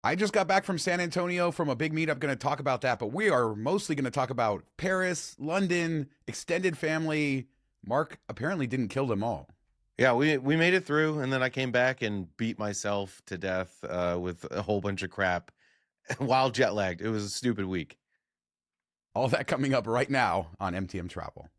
I just got back from San Antonio from a big meetup, going to talk about that, but we are mostly going to talk about Paris, London, extended family. Mark apparently didn't kill them all. Yeah, we made it through, and then I came back and beat myself to death with a whole bunch of crap while jet lagged. It was a stupid week. All that coming up right now on MTM Travel.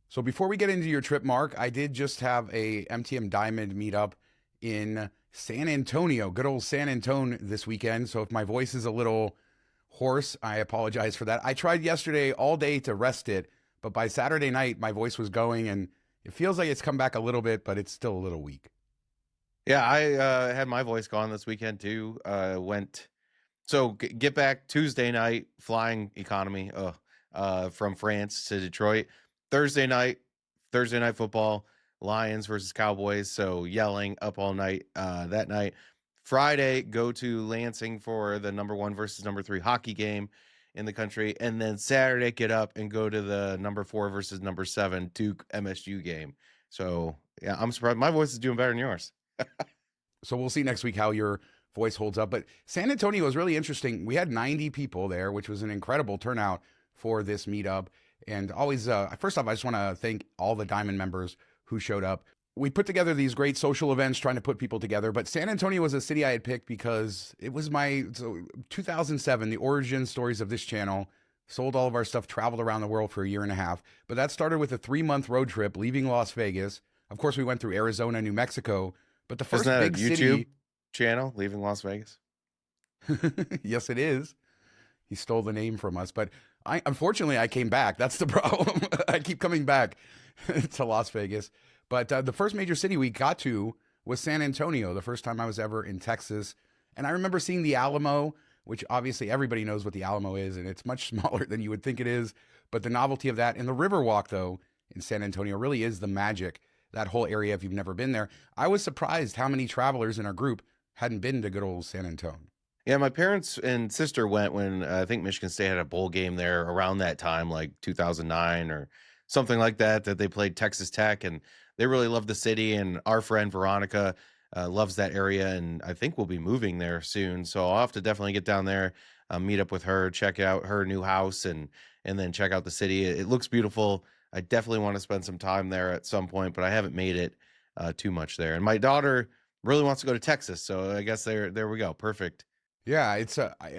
So before we get into your trip, Mark, I did just have a MTM Diamond meetup in San Antonio, good old San Antonio this weekend. So if my voice is a little hoarse, I apologize for that. I tried yesterday all day to rest it, but by Saturday night, my voice was going and it feels like it's come back a little bit, but it's still a little weak. Yeah, I had my voice gone this weekend too. Get back Tuesday night, flying economy from France to Detroit. Thursday night football, Lions versus Cowboys. So yelling up all night that night. Friday, go to Lansing for the number 1 versus number 3 hockey game in the country. And then Saturday, get up and go to the number 4 versus number 7 Duke MSU game. So yeah, I'm surprised. My voice is doing better than yours. So we'll see next week how your voice holds up. But San Antonio was really interesting. We had 90 people there, which was an incredible turnout for this meetup. And always, first off, I just want to thank all the Diamond members who showed up. We put together these great social events trying to put people together, but San Antonio was a city I had picked because it was 2007, the origin stories of this channel, sold all of our stuff, traveled around the world for a year and a half. But that started with a 3-month road trip leaving Las Vegas. Of course, we went through Arizona, New Mexico, but the first Isn't that big a YouTube city channel, Leaving Las Vegas? Yes, it is. He stole the name from us, but unfortunately I came back. That's the problem. I keep coming back to Las Vegas. But the first major city we got to was San Antonio, the first time I was ever in Texas. And I remember seeing the Alamo, which obviously everybody knows what the Alamo is, and it's much smaller than you would think it is. But the novelty of that and the Riverwalk, though, in San Antonio really is the magic. That whole area, if you've never been there. I was surprised how many travelers in our group hadn't been to good old San Antonio. Yeah, my parents and sister went when I think Michigan State had a bowl game there around that time, like 2009 or something like that they played Texas Tech, and they really loved the city. And our friend Veronica loves that area, and I think we'll be moving there soon. So I'll have to definitely get down there, meet up with her, check out her new house, and then check out the city. It looks beautiful. I definitely want to spend some time there at some point, but I haven't made it too much there. And my daughter really wants to go to Texas, so I guess there we go. Perfect. Yeah,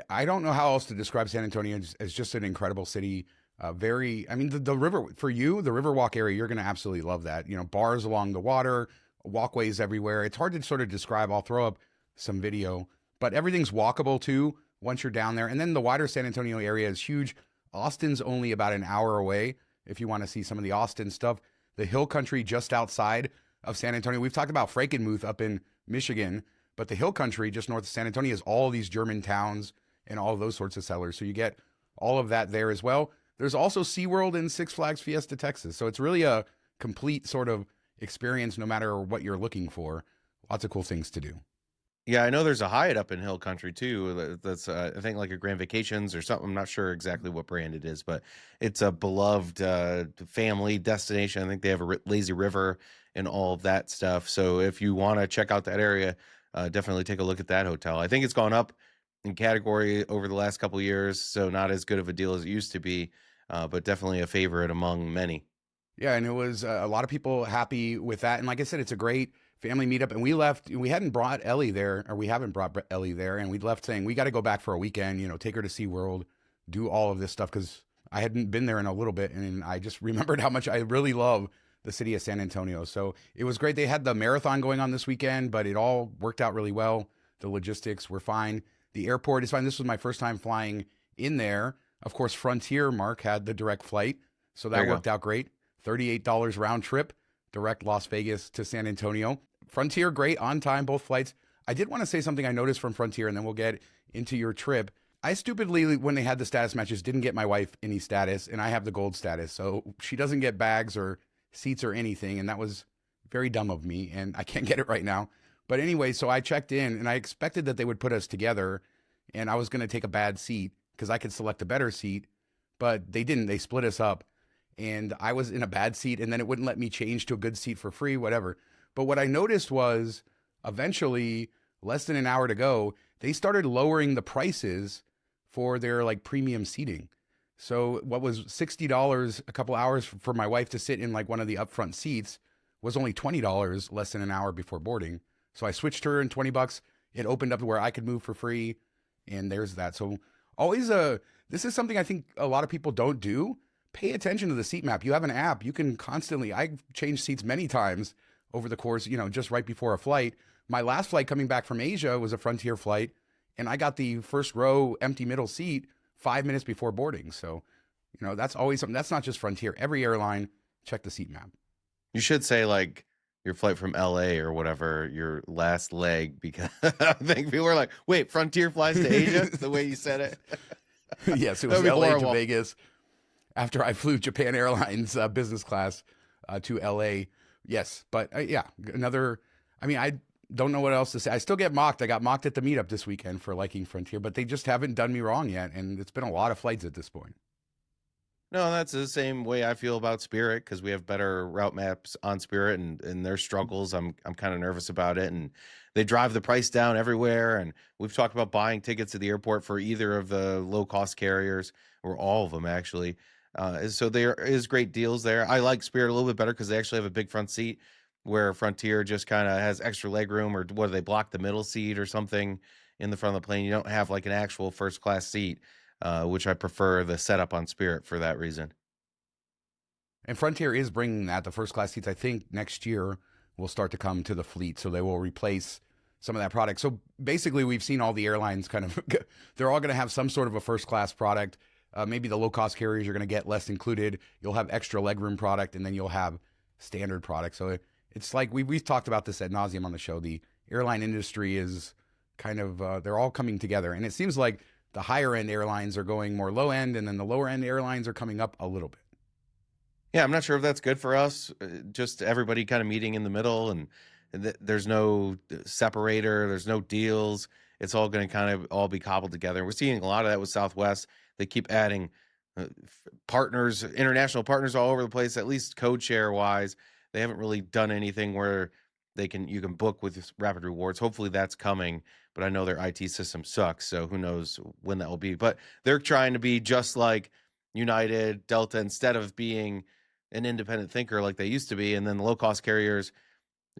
I don't know how else to describe San Antonio as just an incredible city. The river, for you, the Riverwalk area, you're going to absolutely love that. You know, bars along the water, walkways everywhere. It's hard to sort of describe. I'll throw up some video, but everything's walkable too once you're down there. And then the wider San Antonio area is huge. Austin's only about an hour away if you want to see some of the Austin stuff. The hill country just outside of San Antonio. We've talked about Frankenmuth up in Michigan, but the hill country just north of San Antonio is all these German towns and all of those sorts of settlers. So you get all of that there as well. There's also SeaWorld and Six Flags Fiesta Texas. So it's really a complete sort of experience no matter what you're looking for. Lots of cool things to do. Yeah, I know there's a Hyatt up in Hill Country too. That's I think like a Grand Vacations or something. I'm not sure exactly what brand it is, but it's a beloved family destination. I think they have a lazy river and all of that stuff. So if you want to check out that area, definitely take a look at that hotel. I think it's gone up in category over the last couple of years, so not as good of a deal as it used to be, but definitely a favorite among many. Yeah, and it was a lot of people happy with that. And like I said, it's a great family meetup. And we hadn't brought Ellie there, or we haven't brought Ellie there. And we left saying, we got to go back for a weekend, take her to SeaWorld, do all of this stuff. Cause I hadn't been there in a little bit. And I just remembered how much I really love the city of San Antonio. So it was great. They had the marathon going on this weekend, but it all worked out really well. The logistics were fine. The airport is fine. This was my first time flying in there. Of course, Frontier, Mark, had the direct flight. So that worked out great. $38 round trip, direct Las Vegas to San Antonio. Frontier, great, on time, both flights. I did want to say something I noticed from Frontier, and then we'll get into your trip. I stupidly, when they had the status matches, didn't get my wife any status, and I have the gold status. So she doesn't get bags or seats or anything, and that was very dumb of me, and I can't get it right now. But anyway, so I checked in, and I expected that they would put us together, and I was going to take a bad seat because I could select a better seat, but they didn't. They split us up. and I was in a bad seat, and then it wouldn't let me change to a good seat for free, whatever. But what I noticed was eventually, less than an hour to go, they started lowering the prices for their like premium seating. So what was $60 a couple hours for my wife to sit in like one of the upfront seats was only $20 less than an hour before boarding. So I switched her in $20. It opened up where I could move for free, and there's that. So always this is something I think a lot of people don't do. Pay attention to the seat map. You have an app. You can constantly, I've changed seats many times over the course, just right before a flight. My last flight coming back from Asia was a Frontier flight, and I got the first row empty middle seat 5 minutes before boarding. So, that's always something. That's not just Frontier. Every airline, check the seat map. You should say like your flight from LA or whatever, your last leg, because I think people were like, wait, Frontier flies to Asia? The way you said it. Yes, it was LA to Vegas. After I flew Japan Airlines business class to LA. Yes, but yeah, I don't know what else to say. I still get mocked. I got mocked at the meetup this weekend for liking Frontier, but they just haven't done me wrong yet. And it's been a lot of flights at this point. No, that's the same way I feel about Spirit, because we have better route maps on Spirit, and their struggles. I'm kind of nervous about it, and they drive the price down everywhere. And we've talked about buying tickets to the airport for either of the low cost carriers, or all of them actually. So there is great deals there. I like Spirit a little bit better because they actually have a big front seat, where Frontier just kind of has extra leg room, or what do they block the middle seat or something in the front of the plane. You don't have like an actual first class seat. Which I prefer the setup on Spirit for that reason. And Frontier is bringing that. The first class seats, I think, next year will start to come to the fleet. So they will replace some of that product. So basically, we've seen all the airlines kind of, they're all going to have some sort of a first class product. Maybe the low cost carriers are going to get less included. You'll have extra legroom product, and then you'll have standard product. So it's like we've talked about this ad nauseum on the show. The airline industry is kind of, they're all coming together. And it seems like the higher end airlines are going more low end, and then the lower end airlines are coming up a little bit. Yeah, I'm not sure if that's good for us. Just everybody kind of meeting in the middle, and there's no separator, there's no deals. It's all going to kind of all be cobbled together. We're seeing a lot of that with Southwest. They keep adding partners, international partners all over the place, at least code share wise. They haven't really done anything where you can book with Rapid Rewards. Hopefully that's coming, but I know their IT system sucks, so who knows when that will be. But they're trying to be just like United, Delta, instead of being an independent thinker like they used to be. And then the low-cost carriers,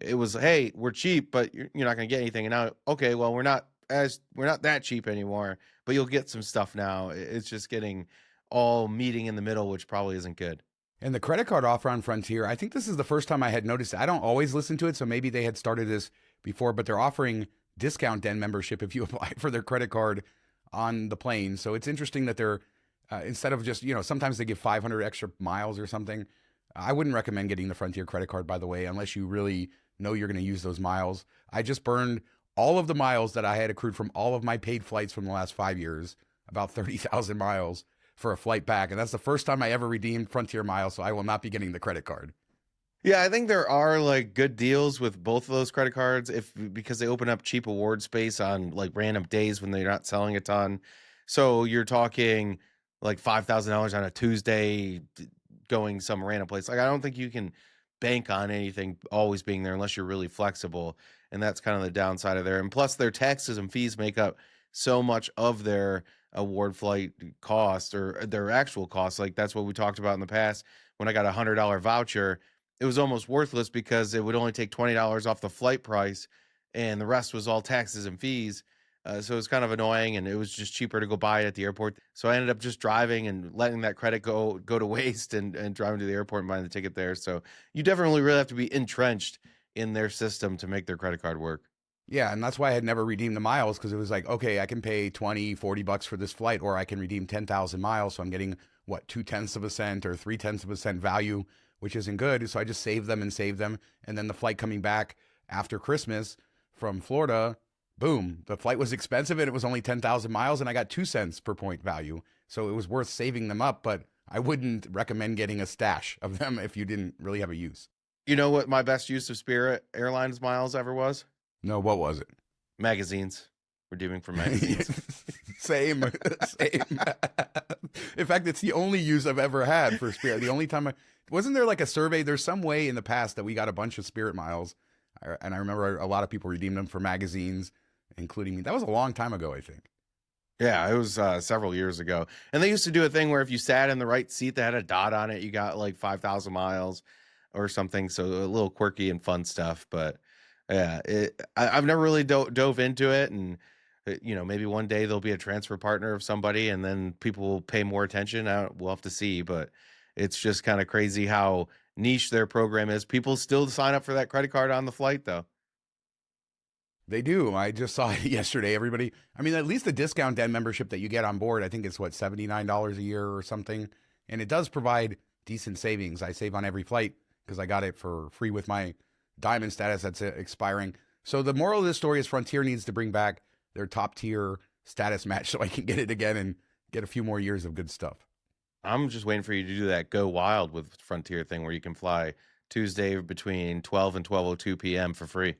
it was, hey, we're cheap, but you're not going to get anything. And now, okay, well, we're not that cheap anymore, but you'll get some stuff now. It's just getting all meeting in the middle, which probably isn't good. And the credit card offer on Frontier, I think this is the first time I had noticed it. I don't always listen to it, so maybe they had started this before, but they're offering discount den membership if you apply for their credit card on the plane. So it's interesting that they're, instead of just, sometimes they give 500 extra miles or something. I wouldn't recommend getting the Frontier credit card, by the way, unless you really know you're going to use those miles. I just burned all of the miles that I had accrued from all of my paid flights from the last 5 years, about 30,000 miles. For a flight back. And that's the first time I ever redeemed Frontier miles. So I will not be getting the credit card. Yeah, I think there are like good deals with both of those credit cards because they open up cheap award space on like random days when they're not selling a ton. So you're talking like $5,000 on a Tuesday going some random place. Like I don't think you can bank on anything always being there unless you're really flexible. And that's kind of the downside of there. And plus their taxes and fees make up so much of their award flight cost, or their actual cost. Like that's what we talked about in the past. When I got $100 voucher, it was almost worthless because it would only take $20 off the flight price, and the rest was all taxes and fees. So it was kind of annoying, and it was just cheaper to go buy it at the airport. So I ended up just driving and letting that credit go to waste, and driving to the airport and buying the ticket there. So you definitely really have to be entrenched in their system to make their credit card work. Yeah, and that's why I had never redeemed the miles, because it was like, okay, I can pay 20, 40 bucks for this flight, or I can redeem 10,000 miles. So I'm getting, what, 0.2 of a cent or 0.3 of a cent value, which isn't good. So I just saved them. And then the flight coming back after Christmas from Florida, boom, the flight was expensive and it was only 10,000 miles, and I got 2 cents per point value. So it was worth saving them up, but I wouldn't recommend getting a stash of them if you didn't really have a use. You know what my best use of Spirit Airlines miles ever was? No, what was it? Magazines. Redeeming for magazines. Same. In fact, it's the only use I've ever had for Spirit. The only time wasn't there like a survey? There's some way in the past that we got a bunch of Spirit miles, and I remember a lot of people redeemed them for magazines, including me. That was a long time ago, I think. Yeah, it was several years ago. And they used to do a thing where if you sat in the right seat that had a dot on it, you got like 5,000 miles or something. So a little quirky and fun stuff. But yeah, I've never really dove into it. And, maybe one day there'll be a transfer partner of somebody and then people will pay more attention. We'll have to see. But it's just kind of crazy how niche their program is. People still sign up for that credit card on the flight, though. They do. I just saw it yesterday. Everybody, I mean, at least the discount den membership that you get on board, I think it's what, $79 a year or something. And it does provide decent savings. I save on every flight because I got it for free with my Diamond status that's expiring. So the moral of this story is Frontier needs to bring back their top tier status match so I can get it again and get a few more years of good stuff. I'm just waiting for you to do that Go Wild with Frontier thing where you can fly Tuesday between 12 and 12:02 p.m. for free.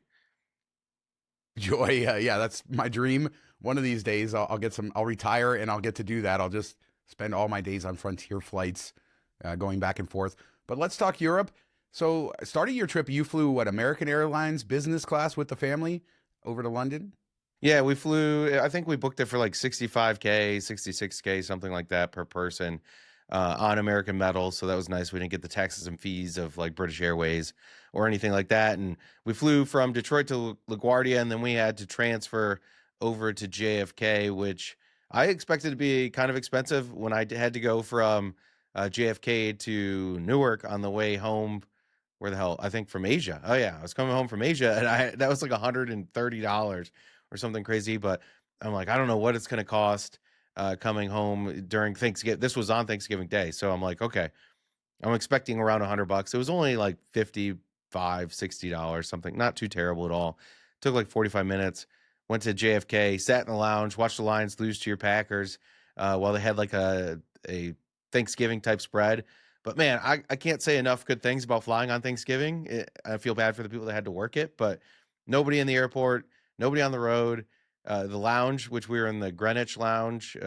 Joy, yeah, that's my dream. One of these days, I'll get some. I'll retire and I'll get to do that. I'll just spend all my days on Frontier flights, going back and forth. But let's talk Europe. So, starting your trip, you flew what, American Airlines business class with the family over to London? Yeah, we flew. I think we booked it for like 65K, 66K, something like that per person, on American metal. So that was nice. We didn't get the taxes and fees of like British Airways or anything like that. And we flew from Detroit to LaGuardia, and then we had to transfer over to JFK, which I expected to be kind of expensive when I had to go from JFK to Newark on the way home. Where the hell? I think from Asia. Oh yeah, I was coming home from Asia, and that was like $130 or something crazy. But I'm like, I don't know what it's going to cost coming home during Thanksgiving. This was on Thanksgiving Day, so I'm like, okay, I'm expecting around $100. It was only like $55, $60, something, not too terrible at all. Took like 45 minutes. Went to JFK, sat in the lounge, watched the Lions lose to your Packers while they had like a Thanksgiving type spread. But man, I can't say enough good things about flying on Thanksgiving. I feel bad for the people that had to work it, but nobody in the airport, nobody on the road. The lounge, which we were in the Greenwich Lounge,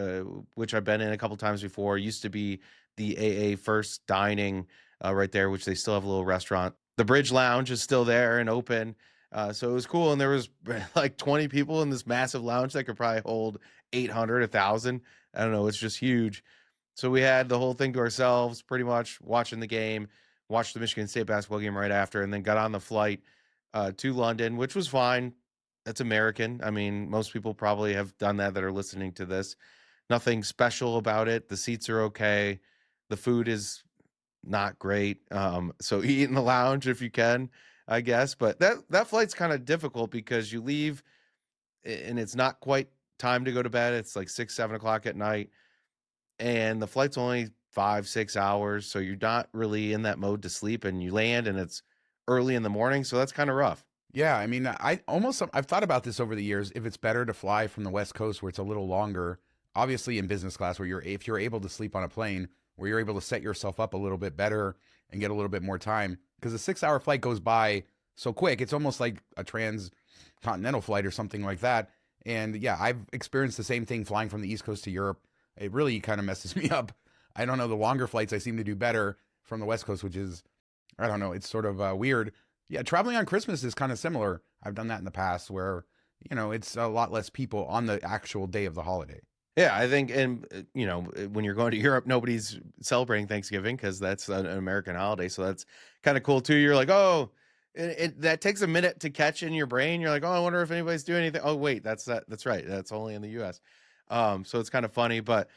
which I've been in a couple times before, used to be the AA First Dining right there, which they still have a little restaurant. The Bridge Lounge is still there and open. So it was cool. And there was like 20 people in this massive lounge that could probably hold 800, 1,000. I don't know. It's just huge. So we had the whole thing to ourselves, pretty much watching the game, watched the Michigan State basketball game right after, and then got on the flight to London, which was fine. That's American. I mean, most people probably have done that are listening to this. Nothing special about it. The seats are okay. The food is not great. So eat in the lounge if you can, I guess. But that flight's kind of difficult because you leave and it's not quite time to go to bed. It's like 6, 7 o'clock at night. And the flight's only 5, 6 hours. So you're not really in that mode to sleep, and you land and it's early in the morning. So that's kind of rough. Yeah, I mean, I've thought about this over the years. If it's better to fly from the West Coast where it's a little longer, obviously in business class, if you're able to sleep on a plane, where you're able to set yourself up a little bit better and get a little bit more time, because a 6 hour flight goes by so quick. It's almost like a transcontinental flight or something like that. And yeah, I've experienced the same thing flying from the East Coast to Europe. It really kind of messes me up. I don't know. The longer flights I seem to do better from the West Coast, which is, I don't know. It's sort of weird. Yeah, traveling on Christmas is kind of similar. I've done that in the past where, it's a lot less people on the actual day of the holiday. Yeah, I think, and when you're going to Europe, nobody's celebrating Thanksgiving because that's an American holiday. So that's kind of cool too. You're like, oh, that takes a minute to catch in your brain. You're like, oh, I wonder if anybody's doing anything. Oh, wait, that's right. That's only in the U.S. So it's kind of funny, but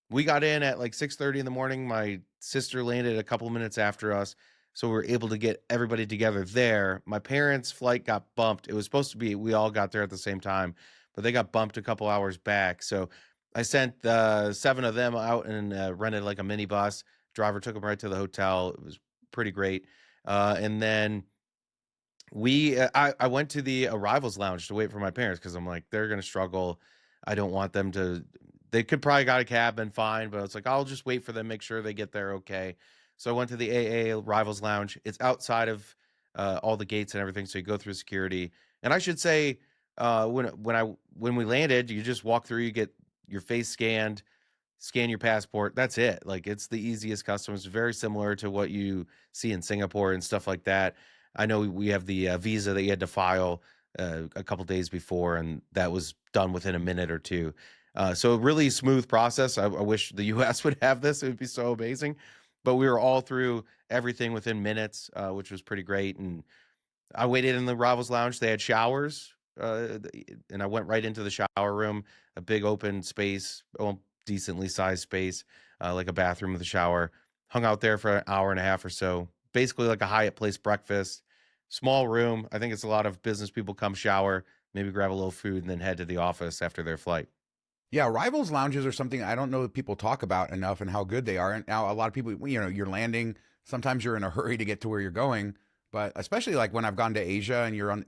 we got in at like 6:30 in the morning. My sister landed a couple minutes after us. So we were able to get everybody together there. My parents' flight got bumped. It was supposed to be, we all got there at the same time, but they got bumped a couple hours back. So I sent 7 of them out and rented like a minibus. Driver took them right to the hotel. It was pretty great. And then I went to the arrivals lounge to wait for my parents because I'm like, they're going to struggle. I don't want them to, they could probably got a cab and fine, but it's like, I'll just wait for them, make sure they get there okay. So I went to the AA Rivals Lounge. It's outside of all the gates and everything, so you go through security. And I should say, when we landed, you just walk through, you get your face scanned, scan your passport. That's it. Like it's the easiest customs, very similar to what you see in Singapore and stuff like that. I know we have the visa that you had to file a couple days before, and that was done within a minute or two. So a really smooth process. I wish the U.S. would have this; it would be so amazing. But we were all through everything within minutes, which was pretty great. And I waited in the Rivals Lounge. They had showers, and I went right into the shower room, a big open space, well, decently sized space, like a bathroom with a shower. Hung out there for an hour and a half or so, basically like a Hyatt place breakfast. Small room. I think it's a lot of business people come shower, maybe grab a little food, and then head to the office after their flight. Yeah, rivals lounges are something I don't know that people talk about enough and how good they are. And now a lot of people, you're landing. Sometimes you're in a hurry to get to where you're going, but especially like when I've gone to Asia and you're on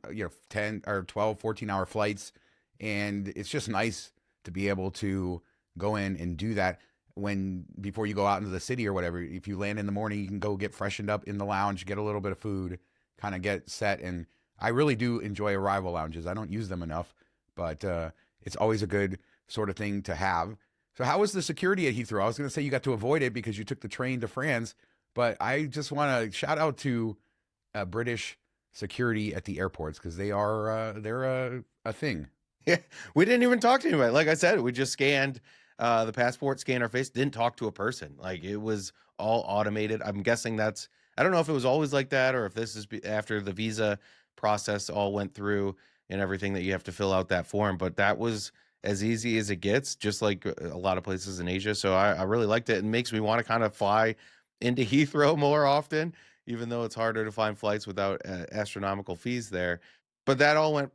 10 or 12, 14-hour flights, and it's just nice to be able to go in and do that when before you go out into the city or whatever. If you land in the morning, you can go get freshened up in the lounge, get a little bit of food, kind of get set. And I really do enjoy arrival lounges. I don't use them enough, but it's always a good sort of thing to have. So how was the security at Heathrow? I was going to say you got to avoid it because you took the train to France, but I just want to shout out to British security at the airports because they're a thing. Yeah, we didn't even talk to anybody. Like I said, we just scanned the passport, scanned our face, didn't talk to a person. Like it was all automated. I'm guessing that's, I don't know if it was always like that or if this is after the visa process all went through and everything that you have to fill out that form, but that was as easy as it gets, just like a lot of places in Asia. So I really liked it. It makes me want to kind of fly into Heathrow more often, even though it's harder to find flights without astronomical fees there. But that all went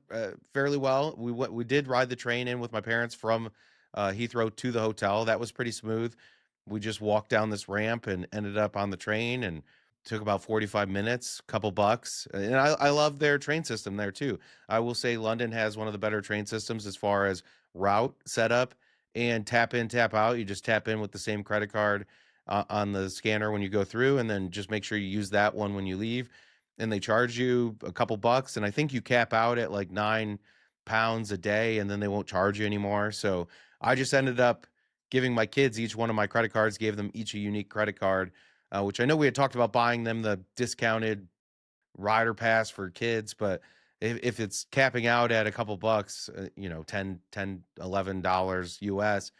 fairly well. We did ride the train in with my parents from Heathrow to the hotel. That was pretty smooth. We just walked down this ramp and ended up on the train and took about 45 minutes, couple bucks. And I love their train system there too. I will say London has one of the better train systems as far as route setup and tap in, tap out. You just tap in with the same credit card on the scanner when you go through, and then just make sure you use that one when you leave. And they charge you a couple bucks, and I think you cap out at like £9 a day, and then they won't charge you anymore. So I just ended up giving my kids each one of my credit cards, gave them each a unique credit card, which I know we had talked about buying them the discounted rider pass for kids, but if it's capping out at a couple bucks, 10, $11 US,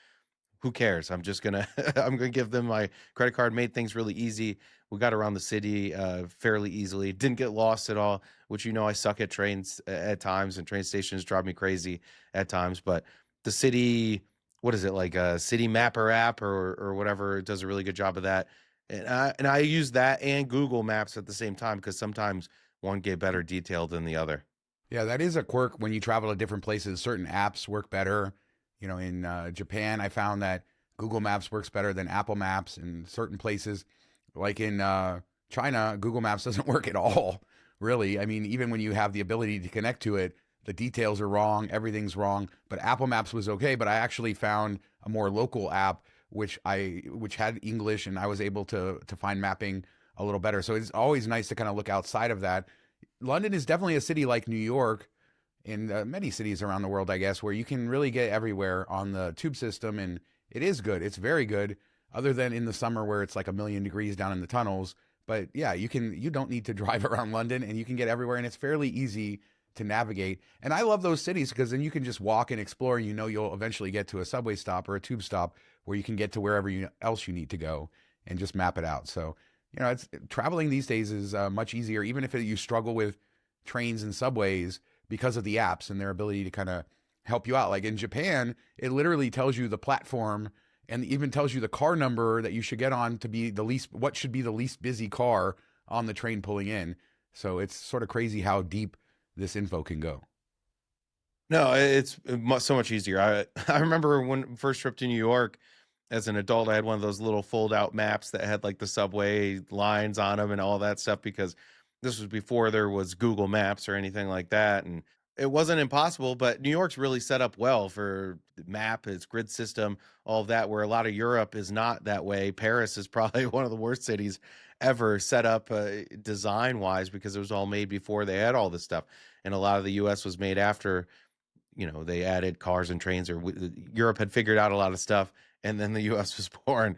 who cares? I'm just gonna I'm gonna give them my credit card. Made things really easy. We got around the city fairly easily. Didn't get lost at all, which I suck at trains at times, and train stations drive me crazy at times. But the city, what is it, like a city mapper app or whatever, does a really good job of that. And I use that and Google Maps at the same time because sometimes one get better detailed than the other. Yeah, that is a quirk when you travel to different places. Certain apps work better. In Japan, I found that Google Maps works better than Apple Maps in certain places. Like in China, Google Maps doesn't work at all, really. I mean, even when you have the ability to connect to it, the details are wrong, everything's wrong. But Apple Maps was okay. But I actually found a more local app which had English, and I was able to find mapping a little better. So it's always nice to kind of look outside of that. London is definitely a city like New York and many cities around the world, I guess, where you can really get everywhere on the tube system, and it is good. It's very good, other than in the summer where it's like a million degrees down in the tunnels. But yeah, you don't need to drive around London, and you can get everywhere, and it's fairly easy to navigate. And I love those cities because then you can just walk and explore, and you'll eventually get to a subway stop or a tube stop where you can get to wherever else you need to go and just map it out. So, it's traveling these days is much easier, even if you struggle with trains and subways because of the apps and their ability to kind of help you out. Like in Japan, it literally tells you the platform and even tells you the car number that you should get on to be what should be the least busy car on the train pulling in. So it's sort of crazy how deep this info can go. No, it's so much easier. I remember when first trip to New York as an adult, I had one of those little fold out maps that had like the subway lines on them and all that stuff because this was before there was Google Maps or anything like that. And it wasn't impossible, but New York's really set up well for map, its grid system, all of that, where a lot of Europe is not that way. Paris is probably one of the worst cities ever set up design wise because it was all made before they had all this stuff. And a lot of the US was made after they added cars and trains, or Europe had figured out a lot of stuff and then the US was born.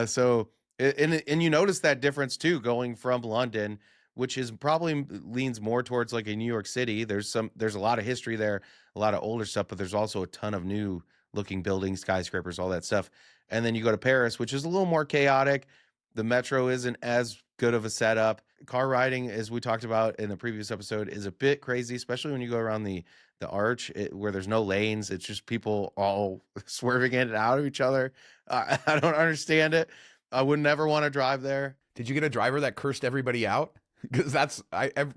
So and you notice that difference too, going from London, which is probably leans more towards like a New York City. There's a lot of history there, a lot of older stuff, but there's also a ton of new looking buildings, skyscrapers, all that stuff. And then you go to Paris, which is a little more chaotic. The metro isn't as good of a setup. Car riding, as we talked about in the previous episode, is a bit crazy, especially when you go around the arch where there's no lanes. It's just people all swerving in and out of each other. I don't understand it. I would never want to drive there. Did you get a driver that cursed everybody out? Because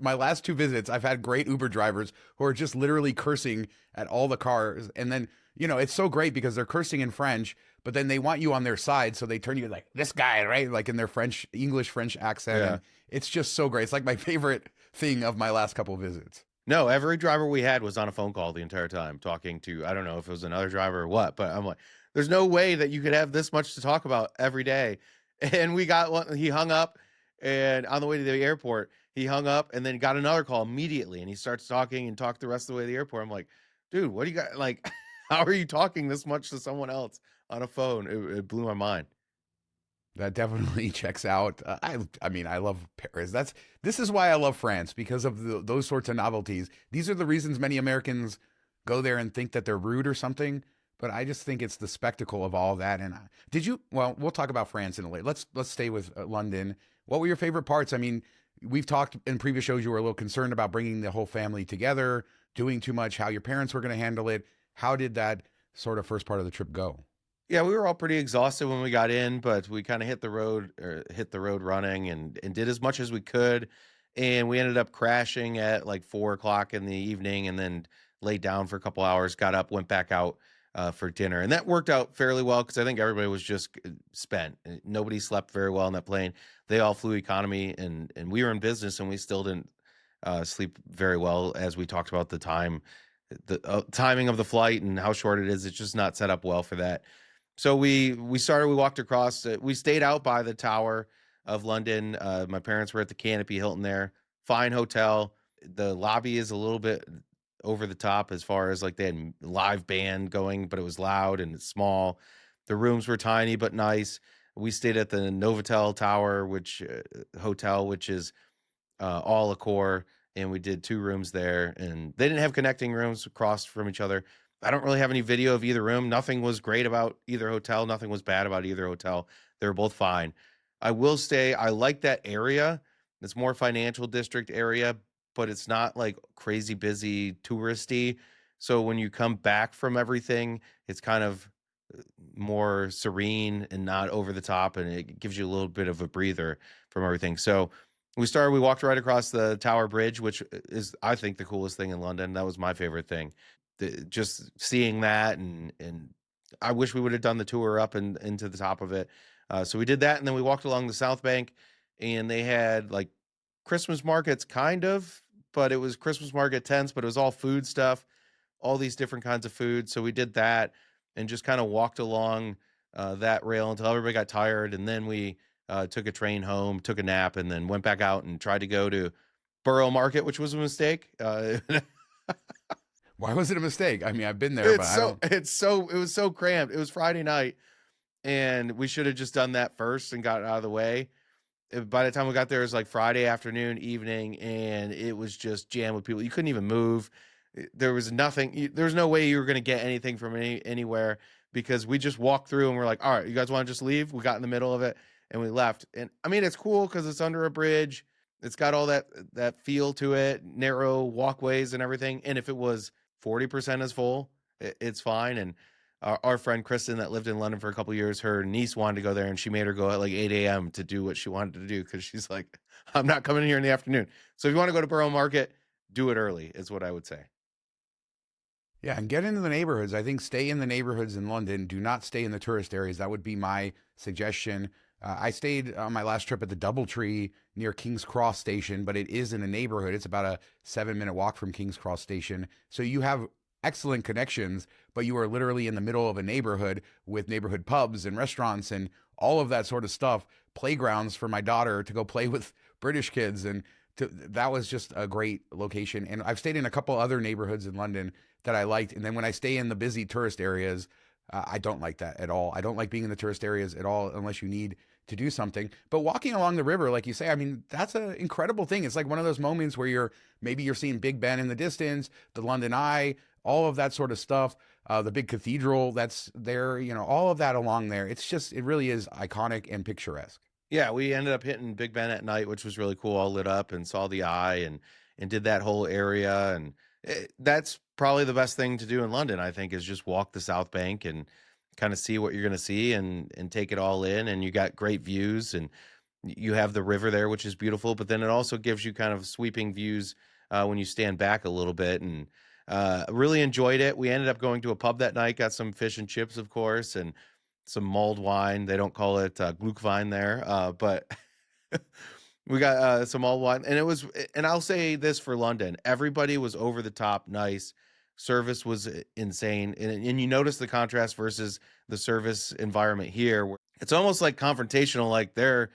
my last 2 visits, I've had great Uber drivers who are just literally cursing at all the cars. And then, it's so great because they're cursing in French, but then they want you on their side. So they turn you like, this guy, right? Like in their English French accent. Yeah. And it's just so great. It's like my favorite thing of my last couple of visits. No, every driver we had was on a phone call the entire time talking to, I don't know if it was another driver or what, but I'm like, there's no way that you could have this much to talk about every day. And we got one, he hung up, and on the way to the airport, he hung up and then got another call immediately. And he starts talking and talked the rest of the way to the airport. I'm like, dude, what do you got? Like, how are you talking this much to someone else on a phone? It blew my mind. That definitely checks out. I mean, I love Paris. This is why I love France, because of those sorts of novelties. These are the reasons many Americans go there and think that they're rude or something. But I just think it's the spectacle of all that. And well, we'll talk about France in a later. Let's stay with London. What were your favorite parts? I mean, we've talked in previous shows, you were a little concerned about bringing the whole family together, doing too much, how your parents were going to handle it. How did that sort of first part of the trip go? Yeah, we were all pretty exhausted when we got in, but we kind of hit the road running and did as much as we could. And we ended up crashing at like 4 o'clock in the evening and then laid down for a couple hours, got up, went back out for dinner. And that worked out fairly well because I think everybody was just spent. Nobody slept very well on that plane. They all flew economy, and we were in business, and we still didn't sleep very well, as we talked about the timing of the flight and how short it is. It's just not set up well for that. So we walked across, we stayed out by the Tower of London. My parents were at the Canopy Hilton there. Fine hotel. The lobby is a little bit over the top as far as like they had live band going, but it was loud and it's small. The rooms were tiny but nice. We stayed at the Novotel Tower, which is all Accor, and we did 2 rooms there, and they didn't have connecting rooms across from each other. I don't really have any video of either room. Nothing was great about either hotel. Nothing was bad about either hotel. They were both fine. I will say I like that area. It's more financial district area, but it's not like crazy busy touristy. So when you come back from everything, it's kind of more serene and not over the top, and it gives you a little bit of a breather from everything. So we walked right across the Tower Bridge, which is, I think, the coolest thing in London. That was my favorite thing. Just seeing that, and I wish we would have done the tour up and into the top of it. So we did that, and then we walked along the South Bank, and they had like Christmas markets, kind of, but it was Christmas market tents, but it was all food stuff, all these different kinds of food. So we did that and just kind of walked along that rail until everybody got tired, and then we took a train home, took a nap, and then went back out and tried to go to Borough Market, which was a mistake. Why was it a mistake? I mean, I've been there, it was so cramped. It was Friday night, and we should have just done that first and got it out of the way. By the time we got there, it was like Friday afternoon, evening, and it was just jammed with people. You couldn't even move. There was nothing. There was no way you were going to get anything from anywhere, because we just walked through and we're like, all right, you guys want to just leave? We got in the middle of it and we left. And I mean, it's cool because it's under a bridge. It's got all that feel to it, narrow walkways and everything. And if it was 40% as full, it's fine. And our friend Kristen, that lived in London for a couple of years, her niece wanted to go there, and she made her go at like 8 a.m. to do what she wanted to do, because she's like, I'm not coming in here in the afternoon. So if you want to go to Borough Market, do it early, is what I would say. Yeah, and get into the neighborhoods. I think stay in the neighborhoods in London. Do not stay in the tourist areas. That would be my suggestion. I stayed on my last trip at the Doubletree near King's Cross Station, but it is in a neighborhood. It's about a 7-minute walk from King's Cross Station. So you have excellent connections, but you are literally in the middle of a neighborhood with neighborhood pubs and restaurants and all of that sort of stuff, playgrounds for my daughter to go play with British kids. And that was just a great location. And I've stayed in a couple other neighborhoods in London that I liked. And then when I stay in the busy tourist areas, I don't like that at all. I don't like being in the tourist areas at all unless you need to do something. But walking along the river, like you say, I mean, that's an incredible thing. It's like one of those moments where you're seeing Big Ben in the distance, the London Eye, all of that sort of stuff. The big cathedral that's there, all of that along there. It really is iconic and picturesque. Yeah, we ended up hitting Big Ben at night, which was really cool. All lit up and saw the eye and did that whole area. And that's probably the best thing to do in London, I think, is just walk the South Bank and kind of see what you're going to see and take it all in. And you got great views and you have the river there, which is beautiful. But then it also gives you kind of sweeping views when you stand back a little bit. And really enjoyed it. We ended up going to a pub that night, got some fish and chips, of course, and some mulled wine. They don't call it Glühwein there, but we got some mulled wine, and it was. And I'll say this for London: everybody was over the top nice. Service was insane, and you notice the contrast versus the service environment here, where it's almost like confrontational. Like they're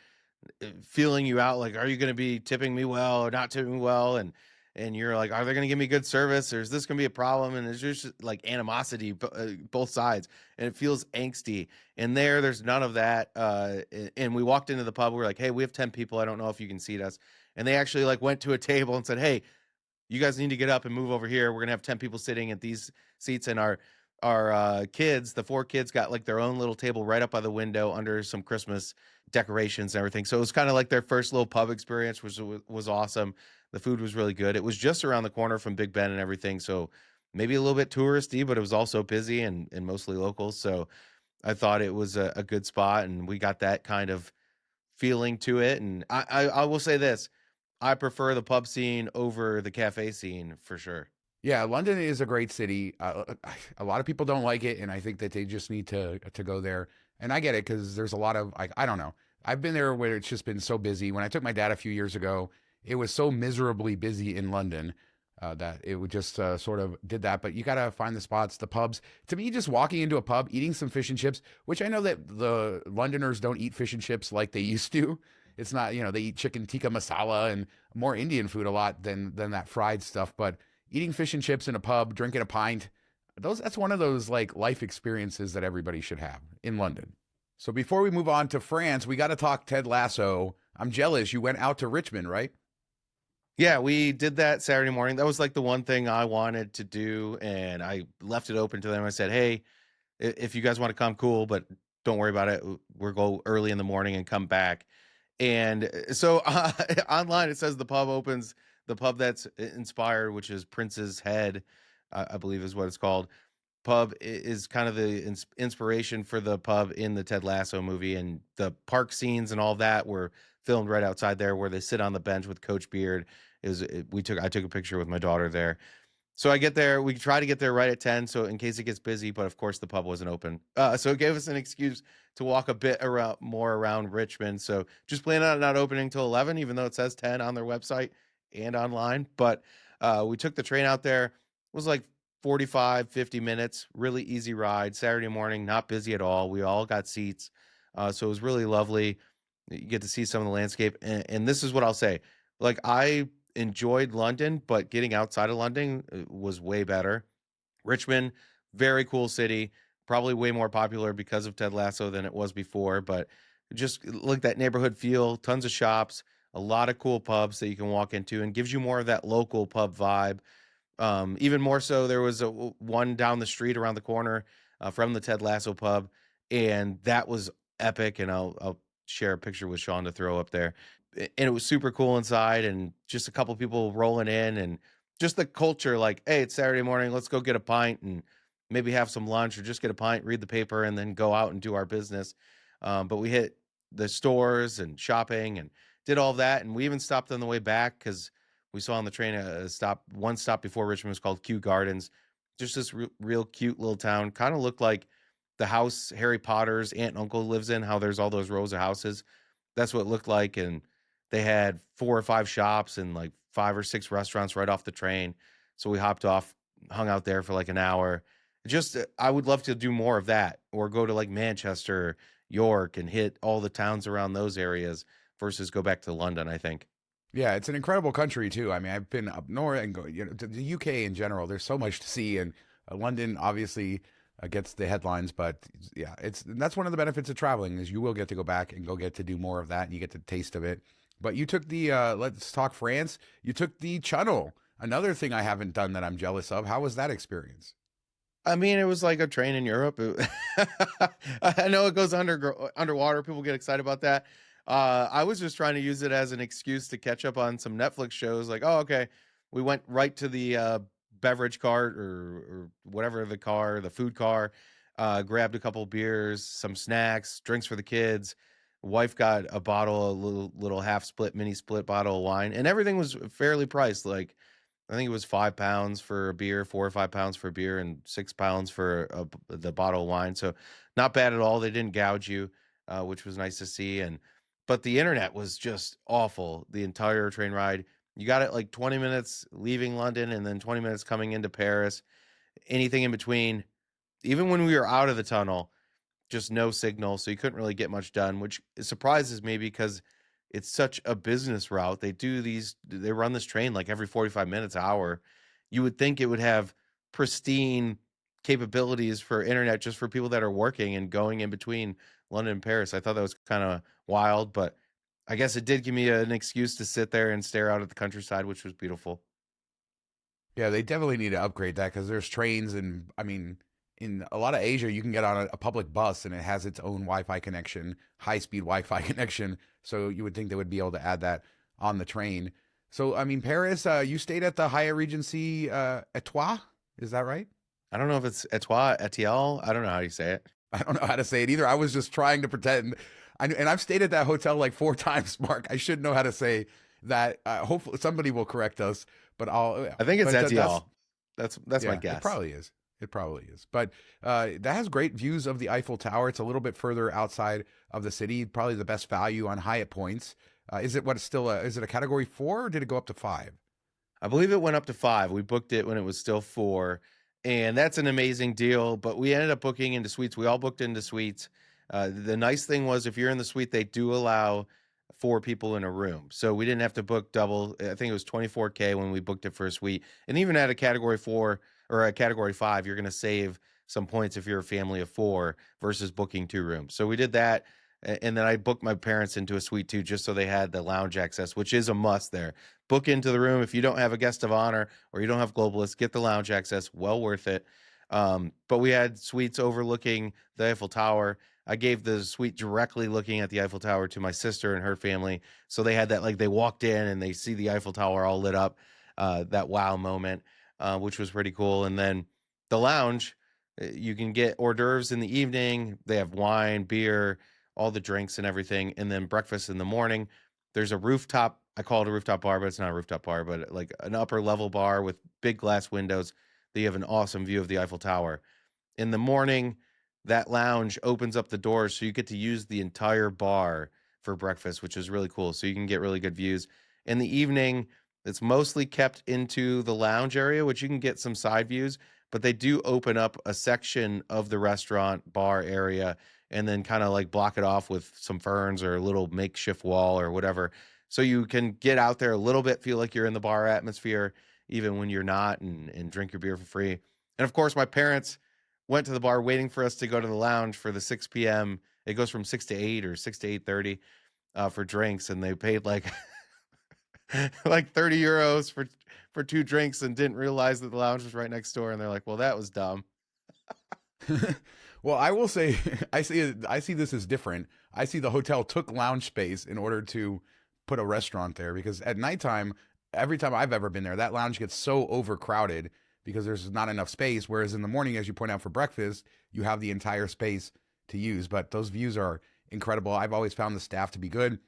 feeling you out, like, are you going to be tipping me well or not tipping me well, and you're like, are they going to give me good service, or is this going to be a problem? And it's just like animosity both sides, and it feels angsty. And there's none of that. And we walked into the pub, we were like, hey, we have 10 people, I don't know if you can seat us. And they actually like went to a table and said, hey, you guys need to get up and move over here, we're gonna have 10 people sitting at these seats. And our kids, the 4 kids, got like their own little table right up by the window under some Christmas decorations and everything. So it was kind of like their first little pub experience, which was awesome. The food was really good. It was just around the corner from Big Ben and everything, so maybe a little bit touristy, but it was also busy and mostly locals. So I thought it was a good spot, and we got that kind of feeling to it. And I will say this: I prefer the pub scene over the cafe scene for sure. Yeah, London is a great city. A lot of people don't like it, and I think that they just need to go there. And I get it because there's a lot of like I don't know. I've been there where it's just been so busy. When I took my dad a few years ago, it was so miserably busy in London that it would just sort of did that. But you got to find the spots, the pubs. To me, just walking into a pub, eating some fish and chips, which I know that the Londoners don't eat fish and chips like they used to. It's not, they eat chicken tikka masala and more Indian food a lot than that fried stuff. But eating fish and chips in a pub, drinking a pint, that's one of those like life experiences that everybody should have in London. So before we move on to France, we got to talk Ted Lasso. I'm jealous. You went out to Richmond, right? Yeah, we did that Saturday morning. That was like the one thing I wanted to do, and I left it open to them. I said, "Hey, if you guys want to come, cool, but don't worry about it. We'll go early in the morning and come back." And so online it says the pub opens, the pub that's inspired, which is Prince's Head, I believe is what it's called. Pub is kind of the inspiration for the pub in the Ted Lasso movie, and the park scenes and all that were filmed right outside there, where they sit on the bench with Coach Beard. I took a picture with my daughter there. So I get there. We try to get there right at 10, so in case it gets busy. But of course, the pub wasn't open. So it gave us an excuse to walk a bit more around Richmond. So just plan on not opening till 11, even though it says 10 on their website and online. But we took the train out there. It was like 45, 50 minutes. Really easy ride. Saturday morning, not busy at all. We all got seats. So it was really lovely. You get to see some of the landscape. And this is what I'll say. Like, I enjoyed London, but getting outside of London was way better. Richmond, very cool city, probably way more popular because of Ted Lasso than it was before, but just like that neighborhood feel, tons of shops, a lot of cool pubs that you can walk into, and gives you more of that local pub vibe. Even more so, there was one down the street around the corner from the Ted Lasso pub, and that was epic. And I'll share a picture with Shawn to throw up there. And it was super cool inside, and just a couple people rolling in, and just the culture, like, hey, it's Saturday morning, let's go get a pint and maybe have some lunch, or just get a pint, read the paper, and then go out and do our business. But we hit the stores and shopping and did all that, and we even stopped on the way back because we saw on the train one stop before Richmond was called Kew Gardens. Just this real cute little town, kind of looked like the house Harry Potter's aunt and uncle lives in, how there's all those rows of houses. That's what it looked like. And they had 4 or 5 shops and like 5 or 6 restaurants right off the train. So we hopped off, hung out there for like an hour. Just, I would love to do more of that, or go to like Manchester, York, and hit all the towns around those areas versus go back to London, I think. Yeah, it's an incredible country too. I mean, I've been up north and to the UK in general. There's so much to see, and London, obviously, gets the headlines. But yeah, that's one of the benefits of traveling is you will get to go back and go get to do more of that, and you get the taste of it. But you took the let's talk France. You took the chunnel. Another thing I haven't done that I'm jealous of. How was that experience? I mean, it was like a train in Europe. I know it goes underwater. People get excited about that. I was just trying to use it as an excuse to catch up on some Netflix shows. Like, oh, okay, we went right to the beverage cart or whatever the food car. Grabbed a couple beers, some snacks, drinks for the kids. Wife got a little half split, mini split bottle of wine, and everything was fairly priced. Like I think it was £5 for a beer, £4 or £5 for a beer, and £6 for the bottle of wine. So not bad at all. They didn't gouge you, which was nice to see. But the internet was just awful the entire train ride. You got it like 20 minutes leaving London and then 20 minutes coming into Paris. Anything in between, even when we were out of the tunnel, just no signal, so you couldn't really get much done, which surprises me because it's such a business route. They run this train like every 45 minutes, hour. You would think it would have pristine capabilities for internet just for people that are working and going in between London and Paris. I thought that was kind of wild, but I guess it did give me an excuse to sit there and stare out at the countryside, which was beautiful. Yeah, they definitely need to upgrade that because there's trains, and I mean, in a lot of Asia, you can get on a public bus and it has its own Wi-Fi connection, high-speed Wi-Fi connection. So you would think they would be able to add that on the train. So I mean, Paris, you stayed at the Hyatt Regency Etoile, is that right? I don't know if it's Etoile, Etienne. I don't know how you say it. I don't know how to say it either. I was just trying to pretend. And I've stayed at that hotel like 4 times, Mark. I should know how to say that. Hopefully, somebody will correct us. But I think it's Etienne. That's my yeah, guess. it probably is. It probably is. But that has great views of the Eiffel Tower. It's a little bit further outside of the city. Probably the best value on Hyatt points. Is it is it a category 4 or did it go up to 5? I believe it went up to 5. We booked it when it was still 4, and that's an amazing deal. But we ended up booking into suites. We all booked into suites. The nice thing was if you're in the suite, they do allow 4 people in a room. So we didn't have to book double. I think it was 24K when we booked it for a suite. And even at a category 4 or a category 5, you're going to save some points if you're a family of 4 versus booking 2 rooms. So we did that. And then I booked my parents into a suite too, just so they had the lounge access, which is a must there. Book into the room. If you don't have a guest of honor or you don't have globalists, get the lounge access. Well worth it. But we had suites overlooking the Eiffel Tower. I gave the suite directly looking at the Eiffel Tower to my sister and her family. So they had that, like they walked in and they see the Eiffel Tower all lit up, that wow moment, which was pretty cool. And then the lounge, you can get hors d'oeuvres in the evening. They have wine, beer, all the drinks and everything. And then breakfast in the morning. There's a rooftop. I call it a rooftop bar, but it's not a rooftop bar, but like an upper level bar with big glass windows. You have an awesome view of the Eiffel Tower. In the morning, that lounge opens up the doors so you get to use the entire bar for breakfast, which is really cool. So you can get really good views. In the evening, it's mostly kept into the lounge area, which you can get some side views, but they do open up a section of the restaurant bar area and then kind of like block it off with some ferns or a little makeshift wall or whatever. So you can get out there a little bit, feel like you're in the bar atmosphere, even when you're not, and drink your beer for free. And of course, my parents went to the bar waiting for us to go to the lounge for the 6 p.m. It goes from 6 to 8 or 6 to 8:30 for drinks. And they paid like like 30 euros for 2 drinks and didn't realize that the lounge was right next door. And they're like, well, that was dumb. Well, I will say I see this as different. I see the hotel took lounge space in order to put a restaurant there because at nighttime, every time I've ever been there, that lounge gets so overcrowded because there's not enough space. Whereas in the morning, as you point out for breakfast, you have the entire space to use. But those views are incredible. I've always found the staff to be good.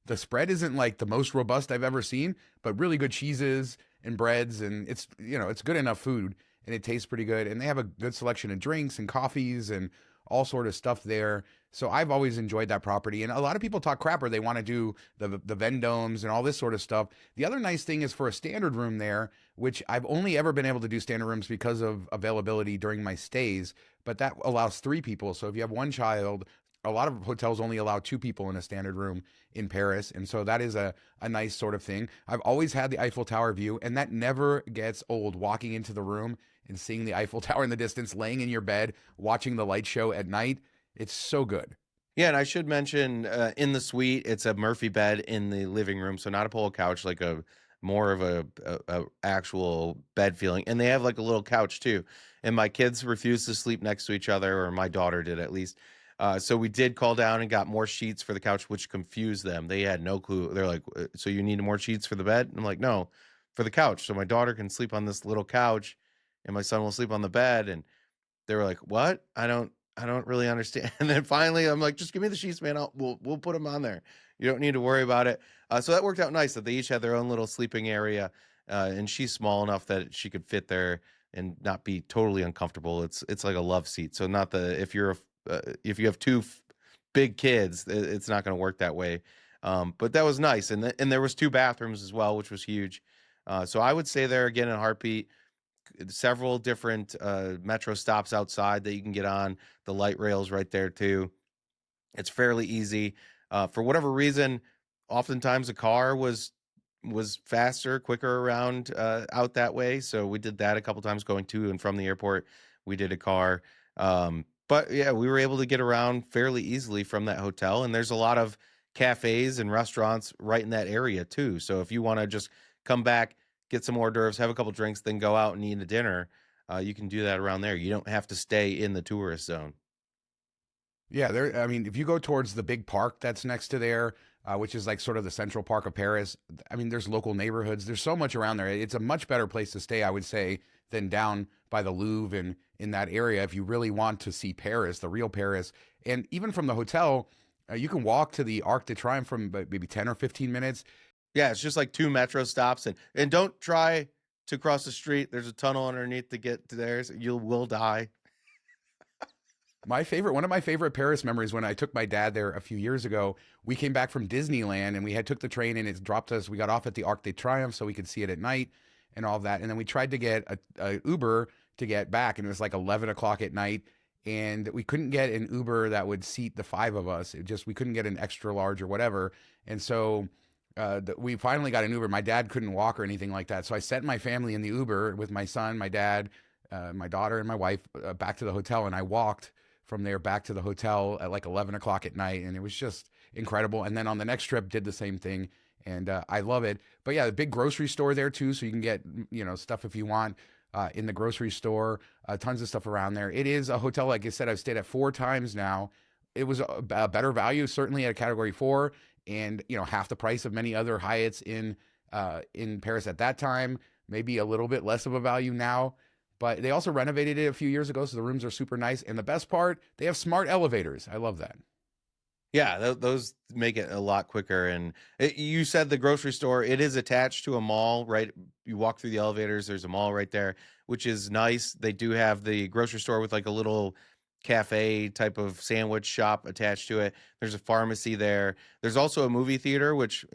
The spread isn't like the most robust I've ever seen, but really good cheeses and breads, and it's good enough food and it tastes pretty good. And they have a good selection of drinks and coffees and all sort of stuff there. So I've always enjoyed that property. And a lot of people talk crap or they want to do the Vendomes and all this sort of stuff. The other nice thing is for a standard room there, which I've only ever been able to do standard rooms because of availability during my stays, but that allows 3 people. So if you have one child, a lot of hotels only allow two people in a standard room in Paris. And so that is a nice sort of thing. I've always had the Eiffel Tower view, and that never gets old, walking into the room and seeing the Eiffel Tower in the distance, laying in your bed, watching the light show at night. It's so good. Yeah, and I should mention in the suite, it's a Murphy bed in the living room, so not a polo couch, like a more of a actual bed feeling. And they have like a little couch too. And my kids refused to sleep next to each other, or my daughter did at least. So we did call down and got more sheets for the couch, which confused them. They had no clue. They're like, "So you need more sheets for the bed?" And I'm like, "No, for the couch. So my daughter can sleep on this little couch, and my son will sleep on the bed." And they were like, "What? I don't really understand." And then finally, I'm like, "Just give me the sheets, man. We'll put them on there. You don't need to worry about it." So that worked out nice that they each had their own little sleeping area, and she's small enough that she could fit there and not be totally uncomfortable. It's like a love seat. So not the if you have two big kids, it's not going to work that way. But that was nice, and there was two bathrooms as well, which was huge. So I would say there again in a heartbeat, several different metro stops outside that you can get on. The light rails right there too. It's fairly easy. For whatever reason, oftentimes a car was faster, quicker around out that way. So we did that a couple times going to and from the airport. We did a car. But yeah, we were able to get around fairly easily from that hotel. And there's a lot of cafes and restaurants right in that area too. So if you want to just come back, get some hors d'oeuvres, have a couple drinks, then go out and eat a dinner, you can do that around there. You don't have to stay in the tourist zone. Yeah, there. I mean, if you go towards the big park that's next to there, which is like sort of the Central Park of Paris, I mean, there's local neighborhoods. There's so much around there. It's a much better place to stay, I would say, than down by the Louvre and in that area. If you really want to see Paris, the real Paris, and even from the hotel, you can walk to the Arc de Triomphe from maybe 10 or 15 minutes. Yeah, it's just like two metro stops, and don't try to cross the street. There's a tunnel underneath to get to there. So you will die. One of my favorite Paris memories when I took my dad there a few years ago. We came back from Disneyland and we had took the train and it dropped us. We got off at the Arc de Triomphe so we could see it at night and all of that. And then we tried to get a Uber to get back, and it was like 11 o'clock at night. And we couldn't get an Uber that would seat the five of us. We couldn't get an extra large or whatever. And so we finally got an Uber. My dad couldn't walk or anything like that. So I sent my family in the Uber with my son, my dad, my daughter, and my wife back to the hotel. And I walked from there back to the hotel at like 11 o'clock at night. And it was just incredible. And then on the next trip, did the same thing. And I love it. But yeah, the big grocery store there too. So you can get, stuff if you want in the grocery store, tons of stuff around there. It is a hotel, like I said, I've stayed at 4 times now. It was a better value, certainly at a category 4, and half the price of many other Hyatts in Paris at that time. Maybe a little bit less of a value now, but they also renovated it a few years ago, so the rooms are super nice. And the best part, they have smart elevators. I love that. Yeah, those make it a lot quicker. And you said the grocery store, it is attached to a mall, right? You walk through the elevators, there's a mall right there, which is nice. They do have the grocery store with like a little cafe type of sandwich shop attached to it. There's a pharmacy there. There's also a movie theater, which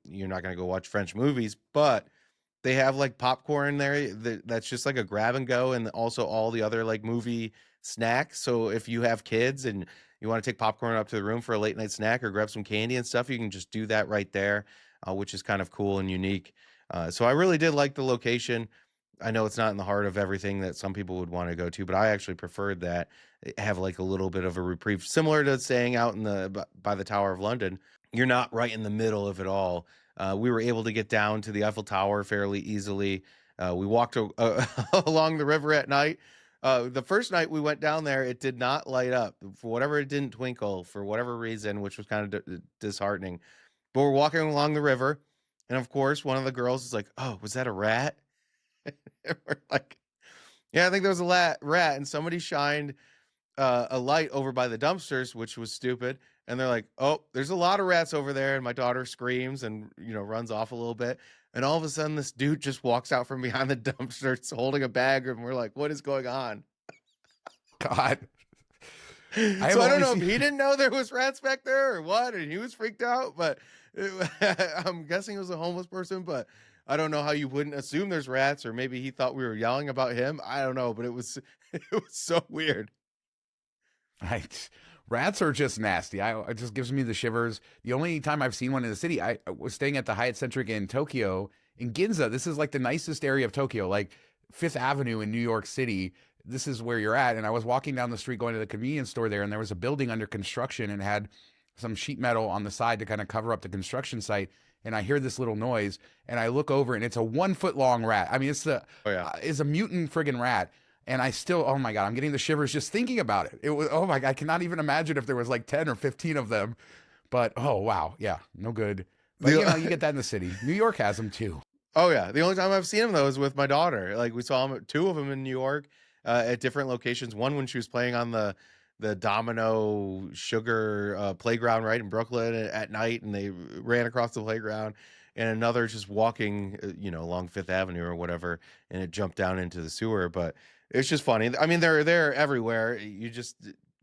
you're not going to go watch French movies, but they have like popcorn there that's just like a grab and go, and also all the other like movie snacks. So if you have kids and you want to take popcorn up to the room for a late night snack or grab some candy and stuff, you can just do that right there, which is kind of cool and unique. So I really did like the location. I know it's not in the heart of everything that some people would want to go to, but I actually preferred that. Have like a little bit of a reprieve, similar to staying out in by the Tower of London. You're not right in the middle of it all. We were able to get down to the Eiffel Tower fairly easily. We walked along the river at night. The first night we went down there, it did not light up. For whatever, it didn't twinkle for whatever reason, which was kind of disheartening. But we're walking along the river, and of course, one of the girls is like, "Oh, was that a rat?" And we're like, "Yeah, I think there was a rat." And somebody shined a light over by the dumpsters, which was stupid. And they're like, "Oh, there's a lot of rats over there." And my daughter screams and, runs off a little bit. And all of a sudden, this dude just walks out from behind the dumpsters holding a bag. And we're like, "What is going on?" God. So I don't know if he didn't know there was rats back there or what. And he was freaked out. But I'm guessing it was a homeless person. But I don't know how you wouldn't assume there's rats. Or maybe he thought we were yelling about him. I don't know. But it was so weird. Right. Rats are just nasty. It just gives me the shivers. The only time I've seen one in the city, I was staying at the Hyatt Centric in Tokyo, in Ginza. This is like the nicest area of Tokyo, like Fifth Avenue in New York City. This is where you're at. And I was walking down the street going to the convenience store there, and there was a building under construction and had some sheet metal on the side to kind of cover up the construction site. And I hear this little noise, and I look over, and it's a 1 foot long rat. I mean, Oh yeah. it's a mutant friggin' rat. And I still, oh my God, I'm getting the shivers just thinking about it. It was, oh my God, I cannot even imagine if there was like 10 or 15 of them. But oh wow, yeah, no good. But you know, you get that in the city. New York has them too. Oh yeah, the only time I've seen them though is with my daughter. Like we saw them, two of them in New York, at different locations. One when she was playing on the Domino Sugar playground right in Brooklyn at night, and they ran across the playground. And another just walking, along Fifth Avenue or whatever, and it jumped down into the sewer. But it's just funny. I mean, they're everywhere. You just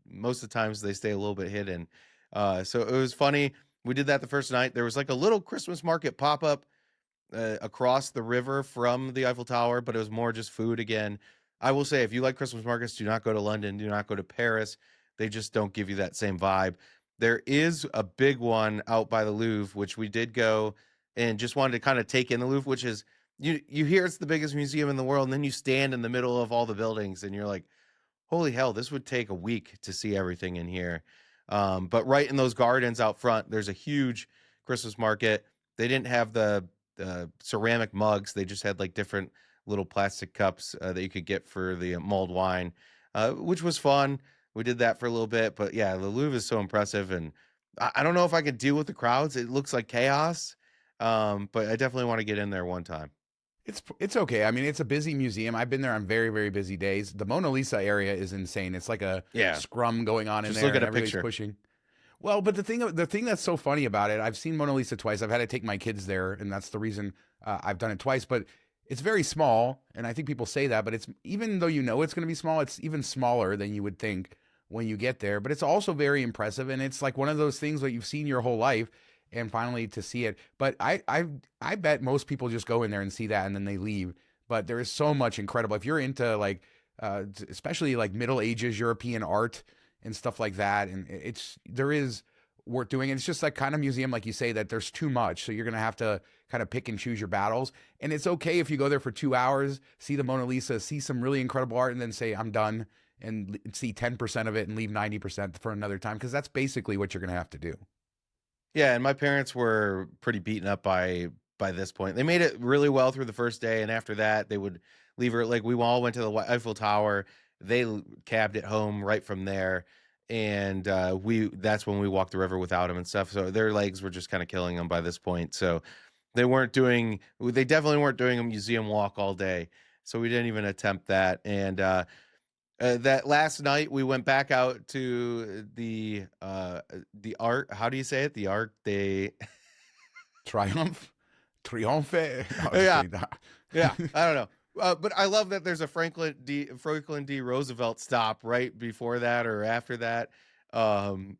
most of the times they stay a little bit hidden. So it was funny. We did that the first night. There was like a little Christmas market pop up across the river from the Eiffel Tower, but it was more just food again. I will say, if you like Christmas markets, do not go to London. Do not go to Paris. They just don't give you that same vibe. There is a big one out by the Louvre, which we did go and just wanted to kind of take in the Louvre, which is you hear it's the biggest museum in the world, and then you stand in the middle of all the buildings, and you're like, holy hell, this would take a week to see everything in here. But right in those gardens out front, there's a huge Christmas market. They didn't have the ceramic mugs. They just had like different little plastic cups that you could get for the mulled wine, which was fun. We did that for a little bit, but yeah, the Louvre is so impressive, and I don't know if I could deal with the crowds. It looks like chaos, but I definitely want to get in there one time. It's okay. I mean, it's a busy museum. I've been there on very, very busy days. The Mona Lisa area is insane. It's like a Yeah, scrum going on in just there, look at and a everybody's picture. pushing. Well, but the thing that's so funny about it, I've seen Mona Lisa twice. I've had to take my kids there, and that's the reason I've done it twice. But it's very small, and I think people say that, but it's even though it's going to be small, it's even smaller than you would think when you get there. But it's also very impressive, and it's like one of those things that you've seen your whole life, and finally to see it. But I bet most people just go in there and see that, and then they leave. But there is so much incredible. If you're into like, especially like Middle Ages European art and stuff like that, and there is worth doing. And it's just that kind of museum, like you say, that there's too much, so you're gonna have to kind of pick and choose your battles. And it's okay if you go there for 2 hours, see the Mona Lisa, see some really incredible art, and then say I'm done, and see 10% of it and leave 90% for another time, because that's basically what you're gonna have to do. Yeah, and my parents were pretty beaten up by this point. They made it really well through the first day, and after that, they would leave her. Like we all went to the Eiffel Tower. They cabbed it home right from there, and we that's when we walked the river without them and stuff. So their legs were just kind of killing them by this point. So they definitely weren't doing a museum walk all day. So we didn't even attempt that. And that last night we went back out to the art. How do you say it? The Arc de. Triumph, triomphe. No, just Yeah, kidding. yeah. I don't know. But I love that there's a Franklin D. Roosevelt stop right before that or after that,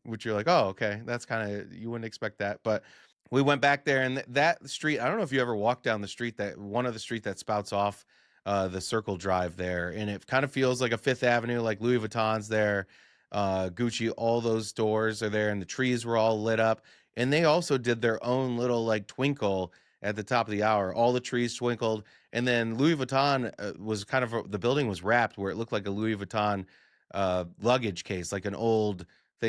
which you're like, oh, okay, that's kind of you wouldn't expect that. But we went back there, and that street. I don't know if you ever walked down the street that one of the street that spouts off the Circle Drive there, and it kind of feels like a Fifth Avenue, like Louis Vuitton's there, Gucci. All those stores are there, and the trees were all lit up, and they also did their own little like twinkle at the top of the hour. All the trees twinkled. And then Louis Vuitton was kind of the building was wrapped where it looked like a Louis Vuitton luggage case, like an old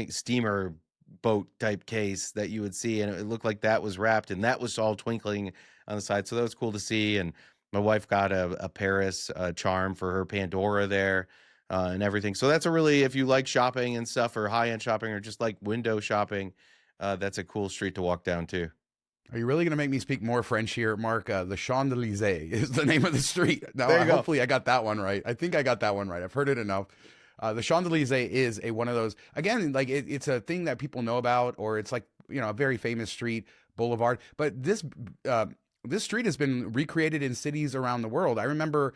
steamer boat type case that you would see, and it looked like that was wrapped, and that was all twinkling on the side. So that was cool to see. And my wife got a Paris charm for her Pandora there and everything. So that's a really, if you like shopping and stuff, or high end shopping, or just like window shopping, that's a cool street to walk down too. Are you really going to make me speak more French here, Mark? The Champs-Élysées is the name of the street. Now, There you go. hopefully I got that one right. I think I got that one right. I've heard it enough. The Champs-Élysées is one of those, again, like it's a thing that people know about, or it's like, a very famous street, boulevard. But this street has been recreated in cities around the world. I remember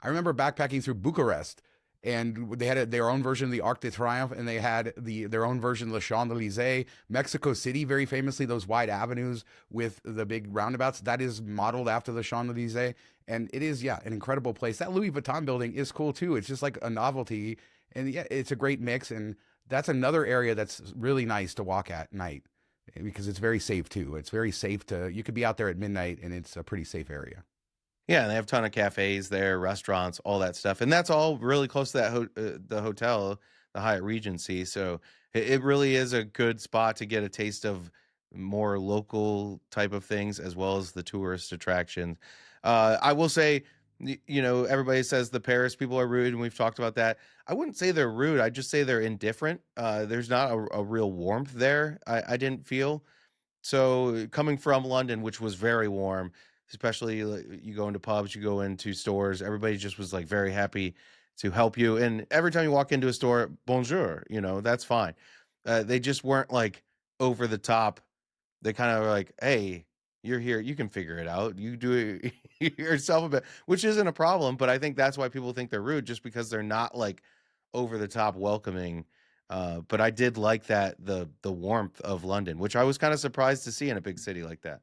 backpacking through Bucharest, and they had their own version of the Arc de Triomphe, and they had their own version of the Champs-Élysées. Mexico City, very famously, those wide avenues with the big roundabouts, that is modeled after the Champs-Élysées. And it is, yeah, an incredible place. That Louis Vuitton building is cool too. It's just like a novelty, and yeah, it's a great mix. And that's another area that's really nice to walk at night because it's very safe too. It's very safe to, you could be out there at midnight and it's a pretty safe area. Yeah, and they have a ton of cafes there, restaurants, all that stuff, and that's all really close to that the hotel, the Hyatt Regency. So it really is a good spot to get a taste of more local type of things as well as the tourist attractions. I will say, everybody says the Paris people are rude, and we've talked about that. I wouldn't say they're rude. I just say they're indifferent. There's not a real warmth there. I didn't feel. So coming from London, which was very warm, especially like, you go into pubs, you go into stores, everybody just was like very happy to help you. And every time you walk into a store, bonjour, that's fine. They just weren't like over the top. They kind of were like, hey, you're here, you can figure it out. You do it yourself a bit, which isn't a problem. But I think that's why people think they're rude, just because they're not like over the top welcoming. But I did like that the warmth of London, which I was kind of surprised to see in a big city like that.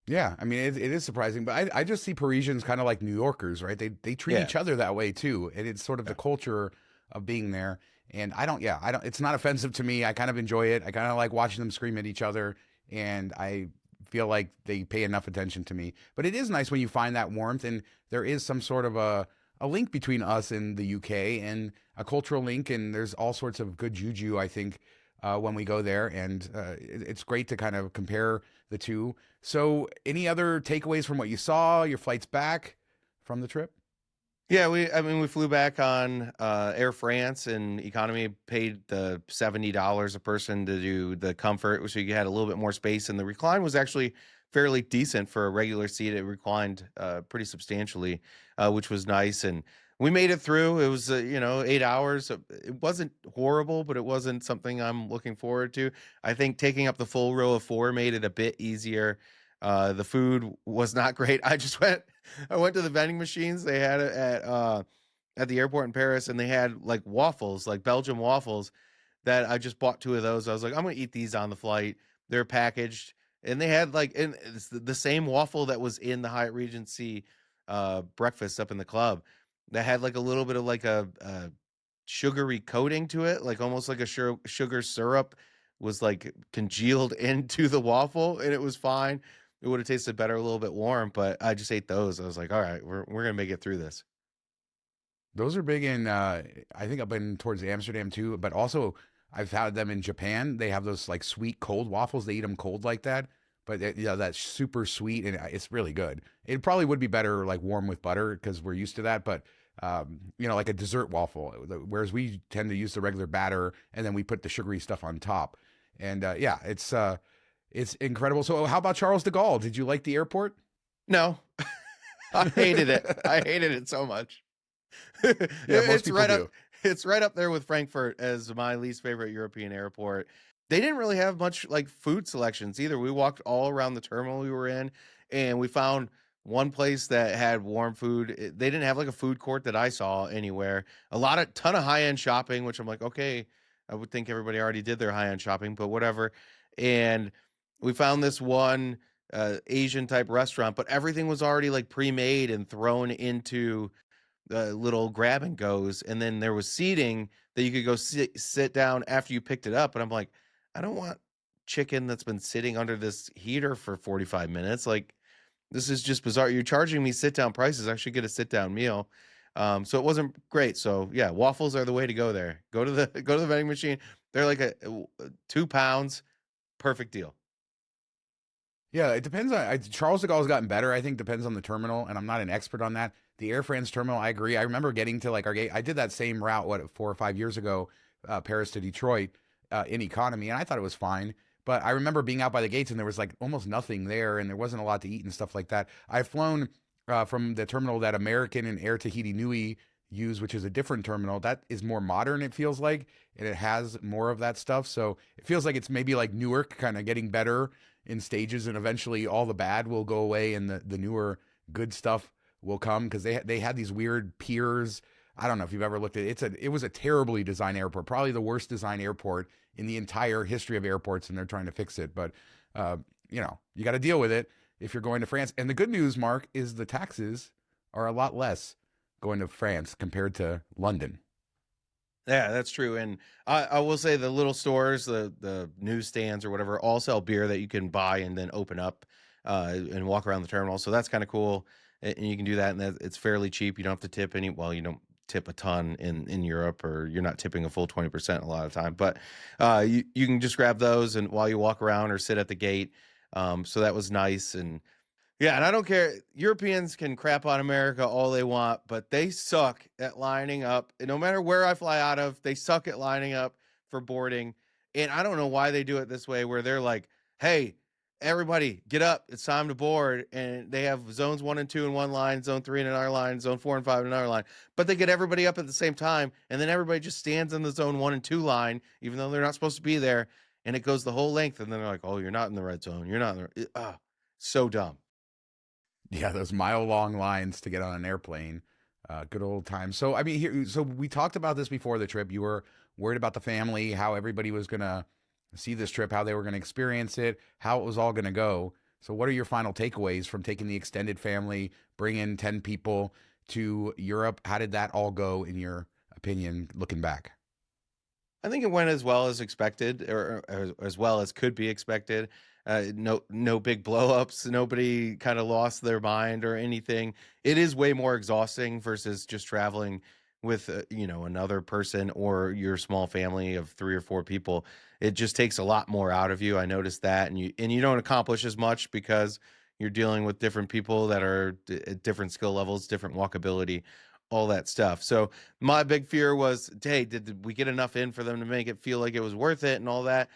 Yeah, I mean it is surprising, but I just see Parisians kind of like New Yorkers, right? They treat Yeah. each other that way too, and it's sort of the Yeah. culture of being there. And I don't. It's not offensive to me. I kind of enjoy it. I kind of like watching them scream at each other, and I feel like they pay enough attention to me. But it is nice when you find that warmth, and there is some sort of a link between us and the UK, and a cultural link, and there's all sorts of good juju, I think, when we go there, and it's great to kind of compare the two. So, any other takeaways from what you saw, your flights back from the trip? Yeah, we flew back on Air France, and economy paid the $70 a person to do the comfort, so you had a little bit more space, and the recline was actually fairly decent for a regular seat. It reclined pretty substantially, which was nice, and we made it through. It was 8 hours. It wasn't horrible, but it wasn't something I'm looking forward to. I think taking up the full row of four made it a bit easier. The food was not great. I went to the vending machines they had it at the airport in Paris, and they had like waffles, like Belgian waffles, that I just bought two of those. I was like, I'm gonna eat these on the flight. They're packaged, and they had like it's the same waffle that was in the Hyatt Regency breakfast up in the club, that had like a little bit of like a sugary coating to it, like almost like a sugar syrup was like congealed into the waffle, and it was fine. It would have tasted better a little bit warm, but I just ate those. I was like, all right, we're gonna make it through this. Those are big in, I think I've been towards Amsterdam too, but also I've had them in Japan. They have those like sweet cold waffles. They eat them cold like that, but yeah, that's super sweet and it's really good. It probably would be better like warm with butter because we're used to that, but like a dessert waffle, whereas we tend to use the regular batter and then we put the sugary stuff on top. And yeah, it's incredible. So how about Charles de Gaulle? Did you like the airport? No, I hated it. I hated it so much. Yeah, most It's people right up. do. It's right up there with Frankfurt as my least favorite European airport. They didn't really have much like food selections either. We walked all around the terminal we were in, and we found one place that had warm food. They didn't have like a food court that I saw anywhere. Ton of high end shopping, which I'm like, okay, I would think everybody already did their high end shopping, but whatever. And we found this one Asian type restaurant, but everything was already like pre made and thrown into little grab and goes, and then there was seating that you could go sit down after you picked it up. And I'm like, I don't want chicken that's been sitting under this heater for 45 minutes. Like, this is just bizarre. You're charging me sit down prices. I should get a sit down meal. So it wasn't great. So yeah, waffles are the way to go there. Go to the vending machine. They're like a 2 pounds, perfect deal. Yeah, it depends on Charles de Gaulle's gotten better. I think depends on the terminal, and I'm not an expert on that. The Air France terminal, I agree. I remember getting to like our gate. I did that same route 4 or 5 years ago, Paris to Detroit, in economy, and I thought it was fine. But I remember being out by the gates, and there was like almost nothing there, and there wasn't a lot to eat and stuff like that. I've flown from the terminal that American and Air Tahiti Nui use, which is a different terminal. That is more modern, it feels like, and it has more of that stuff. So it feels like it's maybe like Newark, kind of getting better in stages, and eventually all the bad will go away and the newer good stuff will come, because they had these weird piers. I don't know if you've ever looked at it. It was a terribly designed airport, probably the worst designed airport in the entire history of airports, and they're trying to fix it. But you got to deal with it if you're going to France. And the good news, Mark, is the taxes are a lot less going to France compared to London. Yeah, that's true. And I will say the little stores, the newsstands or whatever, all sell beer that you can buy and then open up and walk around the terminal. So that's kind of cool. And you can do that, and it's fairly cheap. You don't have to tip any. Well, you don't tip a ton in Europe, or you're not tipping a full 20% a lot of time. But you can just grab those and while you walk around or sit at the gate. So that was nice. And yeah, and I don't care. Europeans can crap on America all they want, but they suck at lining up. And no matter where I fly out of, they suck at lining up for boarding. And I don't know why they do it this way, where they're like, hey, everybody, get up. It's time to board. And they have zones 1 and 2 in one line, zone 3 in another line, zone 4 and 5 in another line. But they get everybody up at the same time. And then everybody just stands in the zone 1 and 2 line, even though they're not supposed to be there. And it goes the whole length. And then they're like, oh, you're not in the red zone. You're not in the. So dumb. Yeah, those mile-long lines to get on an airplane. Good old times. So, I mean, so we talked about this before the trip. You were worried about the family, how everybody was going to see this trip, how they were going to experience it, how it was all going to go. So, what are your final takeaways from taking the extended family, bringing 10 people to Europe? How did that all go, in your opinion, looking back? I think it went as well as expected, or as well as could be expected. No big blowups. Nobody kind of lost their mind or anything. It is way more exhausting versus just traveling with another person or your small family of 3 or 4 people. It just takes a lot more out of you. I noticed that, and you don't accomplish as much because you're dealing with different people that are at different skill levels, different walkability, all that stuff. So my big fear was, hey, did we get enough in for them to make it feel like it was worth it and all that?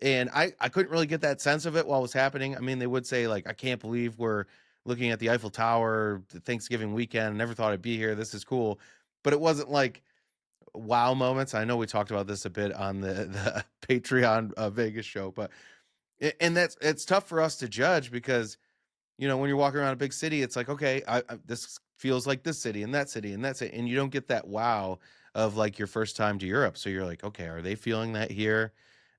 And I couldn't really get that sense of it while it was happening. I mean, they would say, like, I can't believe we're looking at the Eiffel Tower Thanksgiving weekend. Never thought I'd be here. This is cool. But it wasn't like wow moments. I know we talked about this a bit on the Patreon Vegas show, but and it's tough for us to judge because when you're walking around a big city, it's like, okay, this feels like this city and that's it, and you don't get that wow of like your first time to Europe. So you're like, okay, are they feeling that here?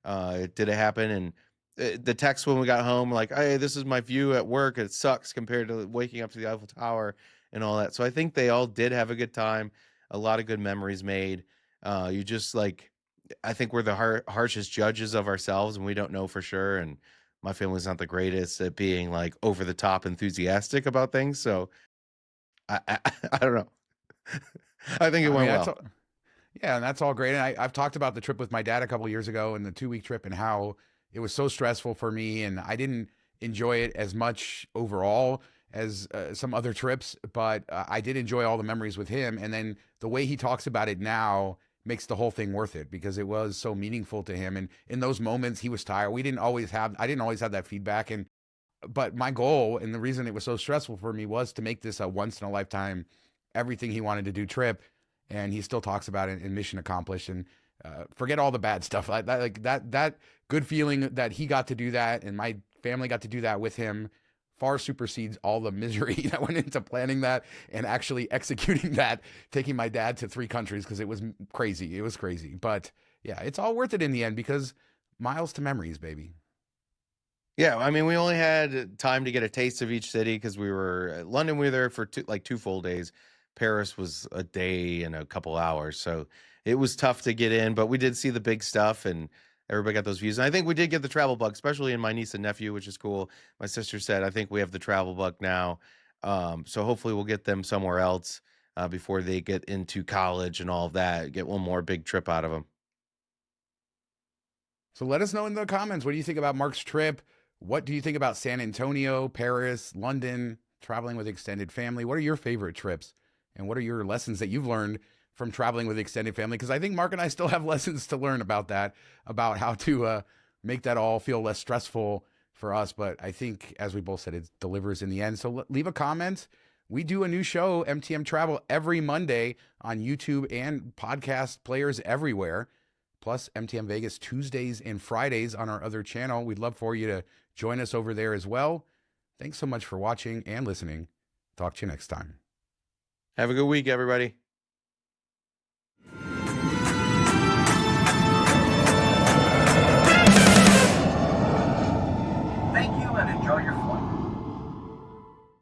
Did it happen? And the text when we got home, like, hey, this is my view at work. It sucks compared to waking up to the Eiffel Tower and all that. So I think they all did have a good time. A lot of good memories made. You just like, I think we're the harshest judges of ourselves, and we don't know for sure. And my family's not the greatest at being like over the top enthusiastic about things. So I I don't know. I think it I mean, went that's well. all, yeah, and that's all great. And I've talked about the trip with my dad a couple years ago, and the 2-week trip, and how it was so stressful for me, and I didn't enjoy it as much overall as some other trips, but I did enjoy all the memories with him. And then the way he talks about it now makes the whole thing worth it, because it was so meaningful to him. And in those moments, he was tired. I didn't always have that feedback. And but my goal, and the reason it was so stressful for me, was to make this a once in a lifetime, everything he wanted to do trip. And he still talks about it in mission accomplished. And forget all the bad stuff, that good feeling that he got to do that and my family got to do that with him far supersedes all the misery that went into planning that and actually executing that, taking my dad to 3 countries, because it was crazy. It was crazy. But yeah, it's all worth it in the end, because miles to memories, baby. Yeah, I mean, we only had time to get a taste of each city because we were London. We were there for 2 full days. Paris was a day and a couple hours, so it was tough to get in. But we did see the big stuff, and everybody got those views. And I think we did get the travel bug, especially in my niece and nephew, which is cool. My sister said, I think we have the travel bug now, so hopefully we'll get them somewhere else before they get into college and all of that. Get one more big trip out of them. So let us know in the comments, what do you think about Mark's trip? What do you think about San Antonio, Paris, London, traveling with extended family? What are your favorite trips? And what are your lessons that you've learned from traveling with extended family? Because I think Mark and I still have lessons to learn about that, about how to make that all feel less stressful for us. But I think, as we both said, it delivers in the end. So leave a comment. We do a new show, MTM Travel, every Monday on YouTube and podcast players everywhere, plus MTM Vegas Tuesdays and Fridays on our other channel. We'd love for you to join us over there as well. Thanks so much for watching and listening. Talk to you next time. Have a good week, everybody.